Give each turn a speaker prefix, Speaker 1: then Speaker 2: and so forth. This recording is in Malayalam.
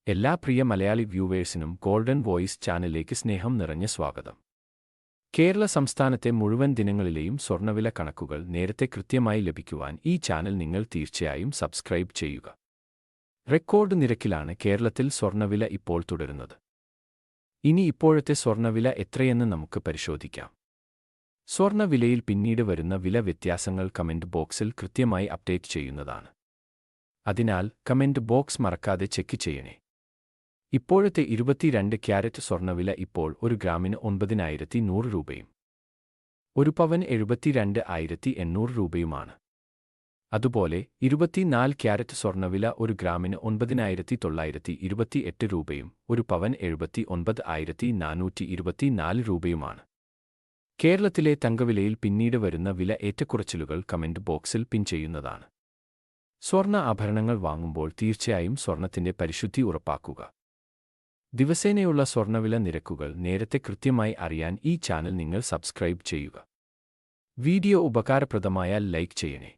Speaker 1: എല്ലാ പ്രിയ മലയാളി വ്യൂവേഴ്സിനും ഗോൾഡൻ വോയിസ് ചാനലിലേക്ക് സ്നേഹം നിറഞ്ഞ സ്വാഗതം. കേരള സംസ്ഥാനത്തെ മുഴുവൻ ദിനങ്ങളിലെയും സ്വർണ്ണവില കണക്കുകൾ നേരത്തെ കൃത്യമായി ലഭിക്കുവാൻ ഈ ചാനൽ നിങ്ങൾ തീർച്ചയായും സബ്സ്ക്രൈബ് ചെയ്യുക. റെക്കോർഡ് നിരക്കിലാണ് കേരളത്തിൽ സ്വർണ്ണവില ഇപ്പോൾ തുടരുന്നത്. ഇനി ഇപ്പോഴത്തെ സ്വർണ്ണവില എത്രയെന്ന് നമുക്ക് പരിശോധിക്കാം. സ്വർണ്ണവിലയിൽ പിന്നീട് വരുന്ന വില വ്യത്യാസങ്ങൾ കമന്റ് ബോക്സിൽ കൃത്യമായി അപ്ഡേറ്റ് ചെയ്യുന്നതാണ്. അതിനാൽ കമന്റ് ബോക്സ് മറക്കാതെ ചെക്ക് ചെയ്യണേ. ഇപ്പോഴത്തെ 22 ക്യാരറ്റ് സ്വർണ്ണവില ഇപ്പോൾ ഒരു ഗ്രാമിന് 9,100 രൂപയും ഒരു പവൻ 72,800 രൂപയുമാണ്. അതുപോലെ 24 ക്യാരറ്റ് സ്വർണ്ണവില ഒരു ഗ്രാമിന് 9,928 രൂപയും ഒരു പവൻ 79,424 രൂപയുമാണ്. കേരളത്തിലെ തങ്കവിലയിൽ പിന്നീട് വരുന്ന വില ഏറ്റക്കുറച്ചിലുകൾ കമന്റ് ബോക്സിൽ പിൻ ചെയ്യുന്നതാണ്. സ്വർണ്ണ ആഭരണങ്ങൾ വാങ്ങുമ്പോൾ തീർച്ചയായും സ്വർണ്ണത്തിന്റെ പരിശുദ്ധി ഉറപ്പാക്കുക. ദിവസേനയുള്ള സ്വർണ്ണവില നിരക്കുകൾ നേരത്തെ കൃത്യമായി അറിയാൻ ഈ ചാനൽ നിങ്ങൾ സബ്സ്ക്രൈബ് ചെയ്യുക. വീഡിയോ ഉപകാരപ്രദമായാൽ ലൈക്ക് ചെയ്യണേ.